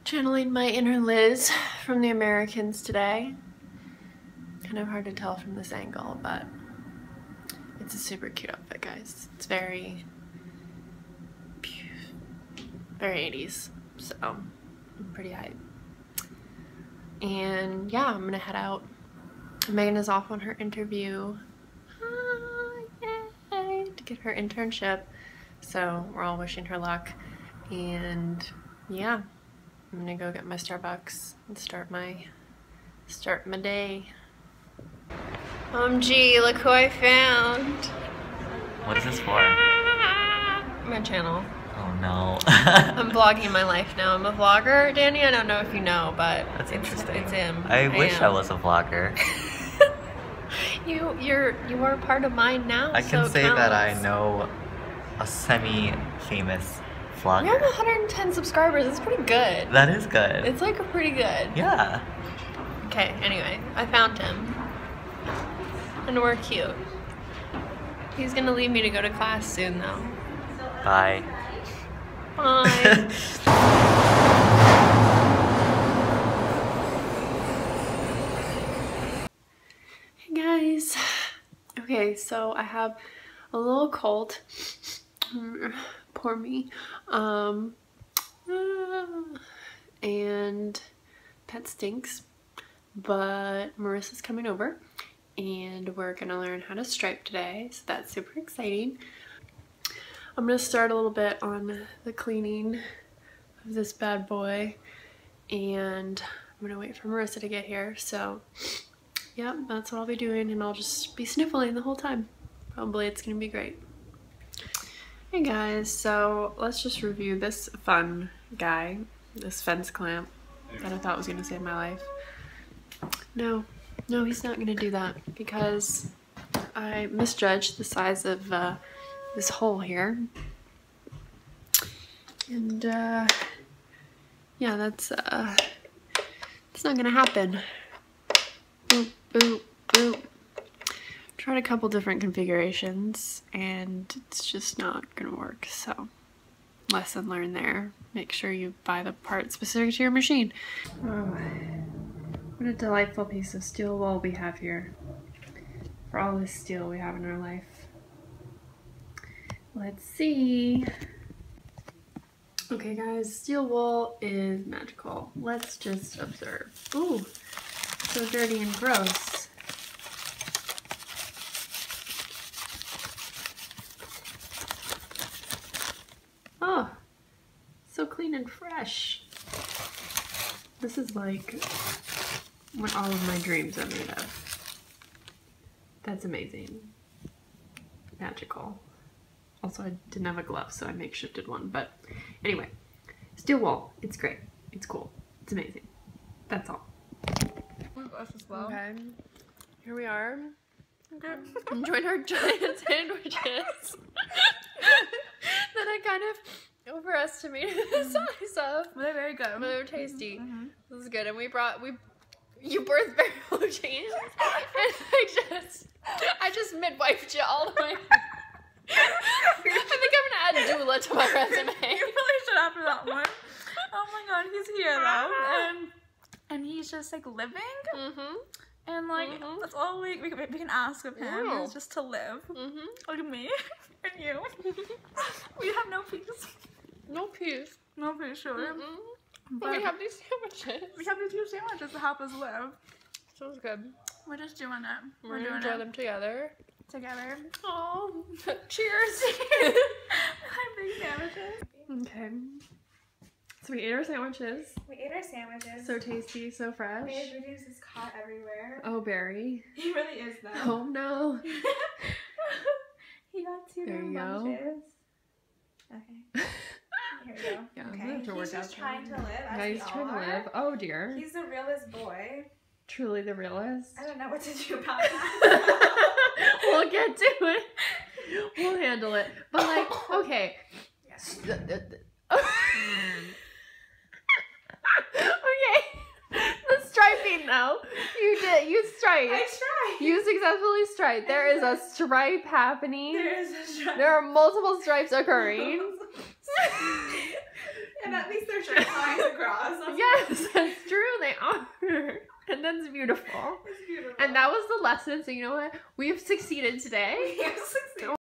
Channeling my inner Liz from The Americans today. Kind of hard to tell from this angle, but it's a super cute outfit, guys. It's very 80s, so I'm pretty hyped. And yeah, I'm gonna head out. Megan is off on her interview yay, to get her internship, so we're all wishing her luck. And yeah, I'm gonna go get my Starbucks and start my day. OMG, look who I found. What is this for? My channel. Oh no. I'm vlogging my life now. I'm a vlogger, Danny. I don't know if you know, but That's interesting. It's him. I wish I was a vlogger. You are part of mine now. I can so say that I know a semi-famous vlogger. We have 110 subscribers. It's pretty good. That is good. It's like pretty good. Yeah. Okay, anyway, I found him. And we're cute. He's gonna leave me to go to class soon though. Bye. Bye. Hey guys. Okay, so I have a little cold. Poor me. And pet stinks. But Marissa's coming over and we're gonna learn how to stripe today, so that's super exciting. I'm gonna start a little bit on the cleaning of this bad boy, and I'm gonna wait for Marissa to get here. So yeah, that's what I'll be doing, and I'll just be sniffling the whole time. Probably it's gonna be great. Hey guys, so let's just review this fun guy, this fence clamp that I thought was gonna save my life. No, he's not gonna do that because I misjudged the size of this hole here. And yeah, that's not gonna happen. Boop, boop, boop. Tried a couple different configurations and it's just not gonna work, so lesson learned there. Make sure you buy the part specific to your machine. Oh. What a delightful piece of steel wool we have here. For all this steel we have in our life. Let's see. Okay guys, steel wool is magical. Let's just observe. Ooh, so dirty and gross. Oh, so clean and fresh. This is like what all of my dreams are made of. That's amazing. Magical. Also, I didn't have a glove, so I makeshifted one. But anyway, steel wool. It's great. It's cool. It's amazing. That's all. Okay. Here we are. Okay. Enjoying our giant sandwiches that I kind of overestimated the size of. They're very good. But they're tasty. This is good. And you birthed barrel blue jeans, and I just midwifed you all the way. I think I'm gonna add doula to my resume. You really should after that one. Oh my god, he's here though, and he's just like living, and like that's all we can ask of him is just to live. Look at me and you. We have no peace. No peace. No peace, sure. But we have these sandwiches. We have these two sandwiches to help us live. So it's good. We're just doing it. We're gonna enjoy them together. Oh, cheers. Hi, big sandwiches. Okay. So we ate our sandwiches. So tasty, so fresh. There's this caught everywhere. Oh, Barry. He really is though. Oh no. He got two there you bunches. Okay. Here we go. Yeah, okay. I'm gonna have to work He's just out trying to live. Yeah, he's trying to live. Oh dear. He's the realest boy. Truly the realest. I don't know what to do about that. We'll get to it. We'll handle it. But like, okay. Okay. The striping though. You striped. I tried. You successfully striped. There is a stripe happening. There is a stripe. There are multiple stripes occurring. And at least there's straight lines across. us. Yes, that's true. They are. And that's beautiful. It's beautiful. And that was the lesson. So you know what? We have succeeded today. We have succeeded.